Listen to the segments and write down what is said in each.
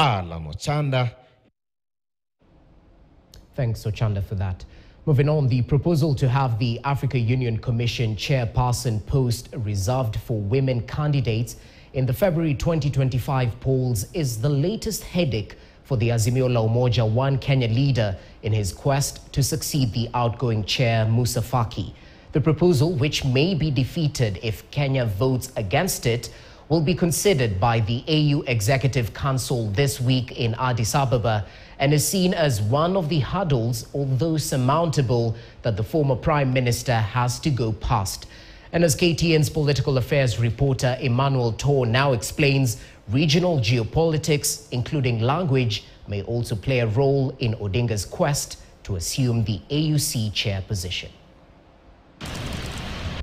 Alan Ochanda. Thanks, Ochanda, for that. Moving on, the proposal to have the Africa Union Commission chairperson post reserved for women candidates in the February 2025 polls is the latest headache for the Azimio la Umoja One Kenya leader in his quest to succeed the outgoing chair, Musa Faki. The proposal, which may be defeated if Kenya votes against it, will be considered by the AU Executive Council this week in Addis Ababa and is seen as one of the hurdles, although surmountable, that the former Prime Minister has to go past. And as KTN's political affairs reporter Emmanuel Tor now explains, regional geopolitics, including language, may also play a role in Odinga's quest to assume the AUC chair position.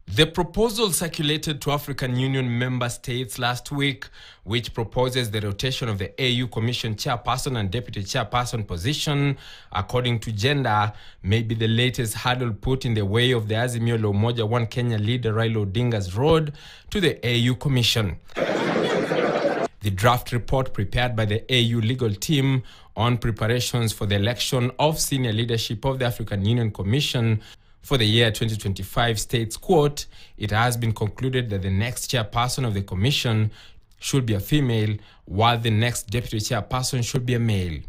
The proposal circulated to African Union member states last week, which proposes the rotation of the AU Commission chairperson and deputy chairperson position according to gender, may be the latest hurdle put in the way of the Azimio la Umoja One Kenya leader Raila Odinga's road to the AU Commission. The draft report prepared by the AU legal team on preparations for the election of senior leadership of the African Union Commission for the year 2025 states, quote, "It has been concluded that the next chairperson of the commission should be a female, while the next deputy chairperson should be a male."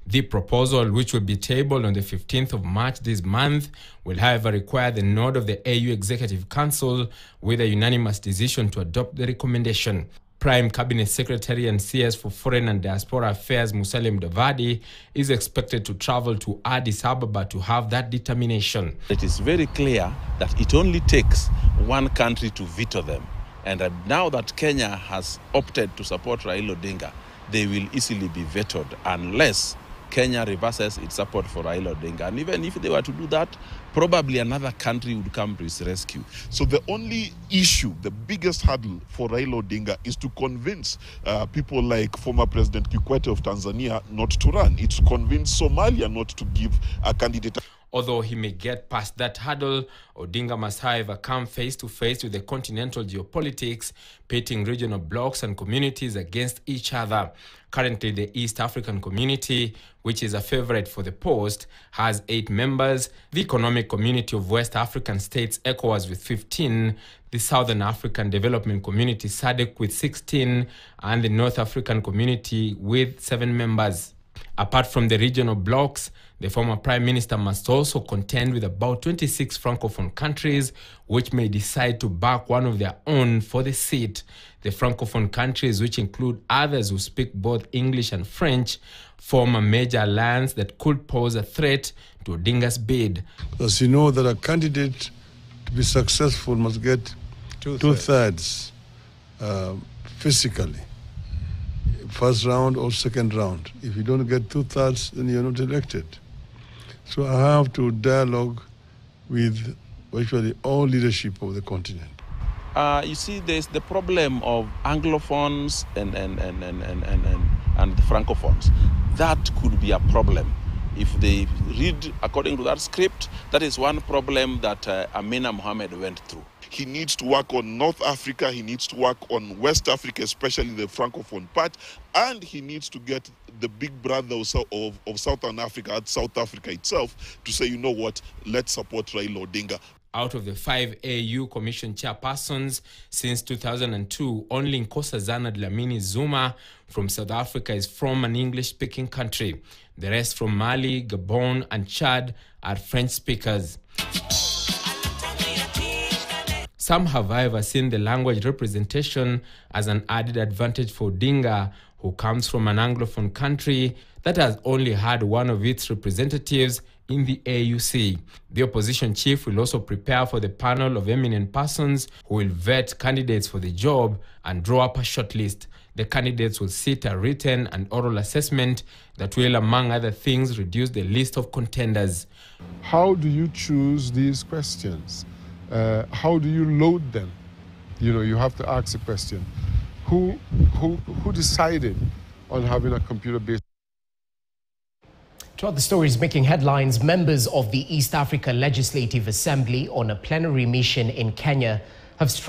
The proposal, which will be tabled on the 15th of March this month, will however require the nod of the AU Executive Council with a unanimous decision to adopt the recommendation. Prime Cabinet Secretary and CS for Foreign and Diaspora Affairs Musalia Mudavadi is expected to travel to Addis Ababa to have that determination. It is very clear that it only takes one country to veto them. And now that Kenya has opted to support Raila Odinga, they will easily be vetoed unless Kenya reverses its support for Raila Odinga. And even if they were to do that, probably another country would come to his rescue. So the only issue, the biggest hurdle for Raila Odinga is to convince people like former President Kikwete of Tanzania not to run. It's to convince Somalia not to give a candidate. Although he may get past that hurdle, Odinga must however come face to face with the continental geopolitics, pitting regional blocs and communities against each other. Currently, the East African Community, which is a favorite for the post, has 8 members, the Economic Community of West African States, ECOWAS, with 15, the Southern African Development Community, SADC, with 16, and the North African Community with 7 members. Apart from the regional blocs, the former Prime Minister must also contend with about 26 Francophone countries, which may decide to back one of their own for the seat. The Francophone countries, which include others who speak both English and French, form a major alliance that could pose a threat to Odinga's bid. Because you know that a candidate to be successful must get two-thirds physically. First round or second round. If you don't get 2/3, then you're not elected. So I have to dialogue with virtually all leadership of the continent. You see, there's the problem of Anglophones and the Francophones. That could be a problem. If they read according to that script, that is one problem that Amina Mohammed went through. He needs to work on North Africa, he needs to work on West Africa, especially the Francophone part, and he needs to get the big brother of Southern Africa, South Africa itself, to say, you know what, let's support Raila Odinga. Out of the 5 AU Commission chairpersons since 2002, only Nkosazana Dlamini Zuma from South Africa is from an English-speaking country. The rest from Mali, Gabon, and Chad are French speakers. Some have, however, seen the language representation as an added advantage for Odinga, who comes from an Anglophone country that has only had one of its representatives in the AUC. The opposition chief will also prepare for the panel of eminent persons who will vet candidates for the job and draw up a shortlist. The candidates will sit a written and oral assessment that will, among other things, reduce the list of contenders. How do you choose these questions? How do you load them? You know, you have to ask the question. Who decided on having a computer-based? Throughout the stories making headlines, members of the East Africa Legislative Assembly on a plenary mission in Kenya have stressed